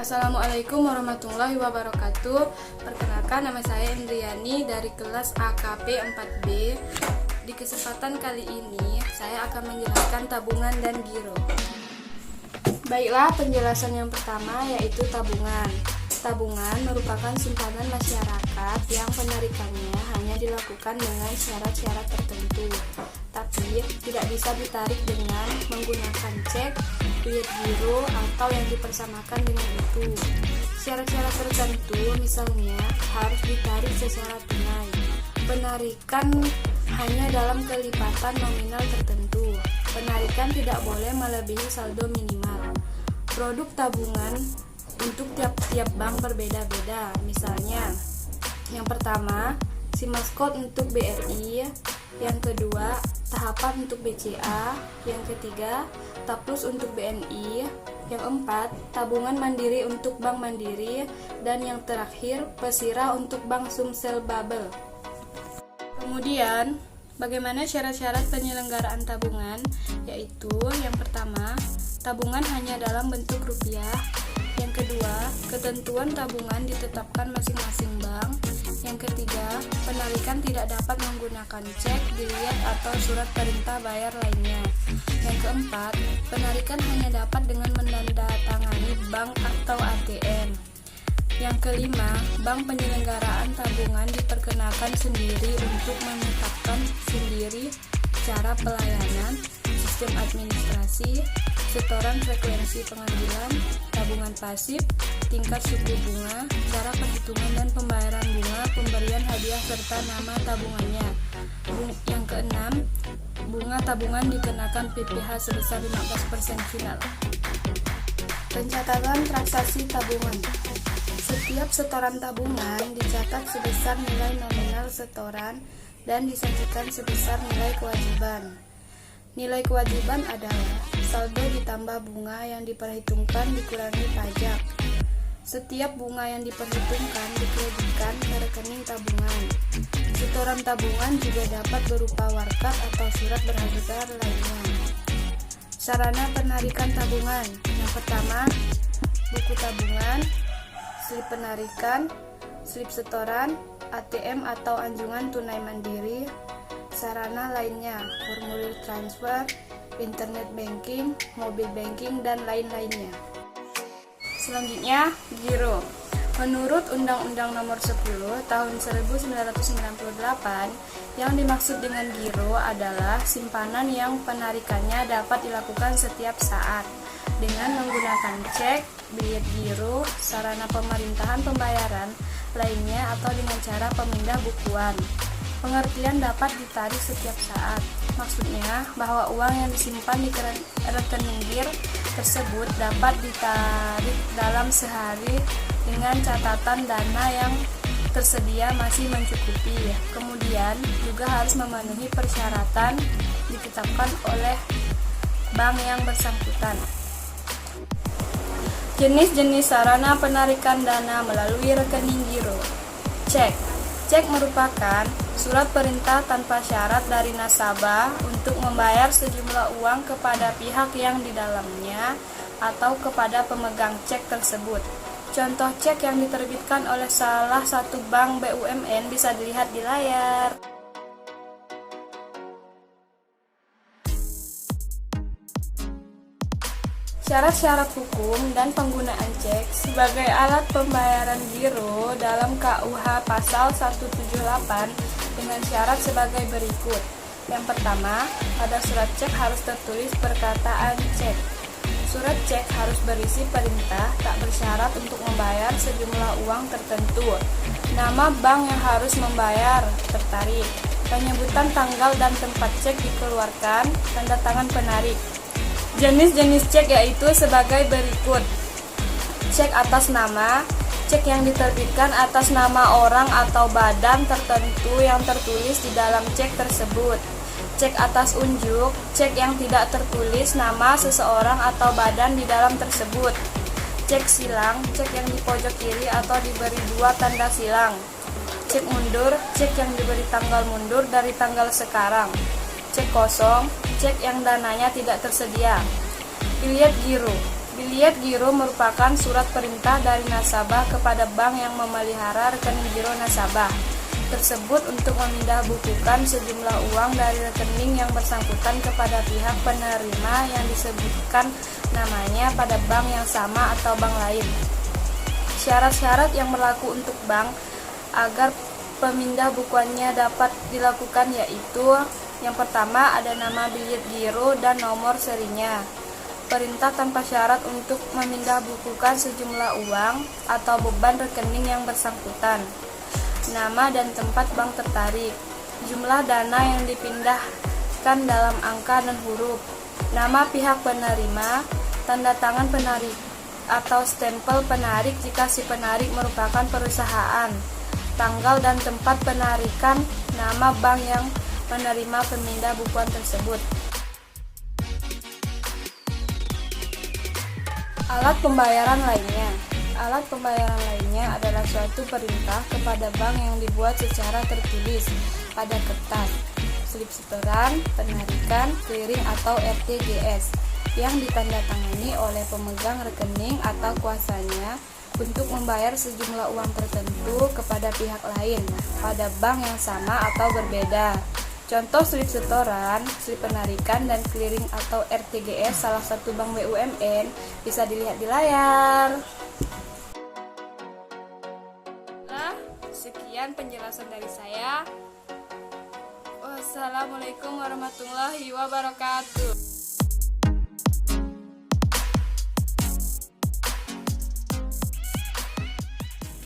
Assalamualaikum warahmatullahi wabarakatuh. Perkenalkan, nama saya Indriani dari kelas AKP 4B. Di kesempatan kali ini saya akan menjelaskan tabungan dan giro. Baiklah, penjelasan yang pertama yaitu tabungan. Tabungan merupakan simpanan masyarakat yang penarikannya hanya dilakukan dengan syarat-syarat tertentu, tapi tidak bisa ditarik dengan menggunakan cek, duit giro, atau yang dipersamakan dengan itu. Syarat-syarat tertentu misalnya harus ditarik secara tunai. Penarikan hanya dalam kelipatan nominal tertentu. Penarikan tidak boleh melebihi saldo minimal. Produk tabungan untuk tiap-tiap bank berbeda-beda. Misalnya, yang pertama, Simaskot untuk BRI, yang kedua, Tahapan untuk BCA, yang ketiga, Taplus untuk BNI, yang keempat, Tabungan Mandiri untuk Bank Mandiri, dan yang terakhir, Pesira untuk Bank Sumsel Babel. Kemudian, bagaimana syarat-syarat penyelenggaraan tabungan? Yaitu, yang pertama, tabungan hanya dalam bentuk rupiah. Yang kedua, ketentuan tabungan ditetapkan masing-masing bank. Yang ketiga, penarikan tidak dapat menggunakan cek, biliet, atau surat perintah bayar lainnya. Yang keempat, penarikan hanya dapat dengan menandatangani bank atau ATM. Yang kelima, bank penyelenggaraan tabungan diperkenakan sendiri untuk menetapkan sendiri cara pelayanan, sistem administrasi, setoran frekuensi pengambilan, tabungan pasif, tingkat suku bunga, cara perhitungan dan pembayaran bunga, pemberian hadiah serta nama tabungannya. Yang keenam, bunga tabungan dikenakan PPh sebesar 15% final. Pencatatan transaksi tabungan. Setiap setoran tabungan dicatat sebesar nilai nominal setoran dan disajikan sebesar nilai kewajiban. Nilai kewajiban adalah saldo ditambah bunga yang diperhitungkan dikurangi pajak. Setiap bunga yang diperhitungkan dikreditkan ke rekening tabungan. Setoran tabungan juga dapat berupa warkat atau surat berharga lainnya. Sarana penarikan tabungan. Yang pertama, buku tabungan, slip penarikan, slip setoran, ATM atau anjungan tunai mandiri. Sarana lainnya, formulir transfer, internet banking, mobil banking, dan lain-lainnya. Selanjutnya, giro. Menurut Undang-Undang Nomor 10 Tahun 1998, yang dimaksud dengan giro adalah simpanan yang penarikannya dapat dilakukan setiap saat dengan menggunakan cek, biliet giro, sarana pemerintahan pembayaran lainnya, atau dengan cara pemindah bukuan. Pengertian dapat ditarik setiap saat. Maksudnya bahwa uang yang disimpan di rekening gir tersebut dapat ditarik dalam sehari dengan catatan dana yang tersedia masih mencukupi. Kemudian juga harus memenuhi persyaratan ditetapkan oleh bank yang bersangkutan. Jenis-jenis sarana penarikan dana melalui rekening giro. Cek merupakan surat perintah tanpa syarat dari nasabah untuk membayar sejumlah uang kepada pihak yang di dalamnya atau kepada pemegang cek tersebut. Contoh cek yang diterbitkan oleh salah satu bank BUMN bisa dilihat di layar. Syarat-syarat hukum dan penggunaan cek sebagai alat pembayaran giro dalam KUH Pasal 178 dengan syarat sebagai berikut. Yang pertama, pada surat cek harus tertulis perkataan cek. Surat cek harus berisi perintah tak bersyarat untuk membayar sejumlah uang tertentu, nama bank yang harus membayar tertarik, penyebutan tanggal dan tempat cek dikeluarkan, tanda tangan penarik. Jenis-jenis cek yaitu sebagai berikut. Cek atas nama, cek yang diterbitkan atas nama orang atau badan tertentu yang tertulis di dalam cek tersebut. Cek atas unjuk, cek yang tidak tertulis nama seseorang atau badan di dalam tersebut. Cek silang, cek yang di pojok kiri atau diberi dua tanda silang. Cek mundur, cek yang diberi tanggal mundur dari tanggal sekarang. Cek kosong, cek yang dananya tidak tersedia. Biliet giro. Biliet giro merupakan surat perintah dari nasabah kepada bank yang memelihara rekening giro nasabah tersebut untuk memindahbukukan sejumlah uang dari rekening yang bersangkutan kepada pihak penerima yang disebutkan namanya pada bank yang sama atau bank lain. Syarat-syarat yang berlaku untuk bank agar pemindahbukuannya dapat dilakukan yaitu: yang pertama, ada nama biliet giro dan nomor serinya. Perintah tanpa syarat untuk memindahbukukan sejumlah uang atau beban rekening yang bersangkutan. Nama dan tempat bank tertarik. Jumlah dana yang dipindahkan dalam angka dan huruf. Nama pihak penerima. Tanda tangan penarik atau stempel penarik jika si penarik merupakan perusahaan. Tanggal dan tempat penarikan. Nama bank yang menerima pemindahbukuan tersebut. Alat pembayaran lainnya. Alat pembayaran lainnya adalah suatu perintah kepada bank yang dibuat secara tertulis pada kertas, slip setoran, penarikan, clearing atau RTGS yang ditandatangani oleh pemegang rekening atau kuasanya untuk membayar sejumlah uang tertentu kepada pihak lain pada bank yang sama atau berbeda. Contoh slip setoran, slip penarikan, dan clearing atau RTGS salah satu bank BUMN bisa dilihat di layar. Nah, sekian penjelasan dari saya. Wassalamualaikum warahmatullahi wabarakatuh.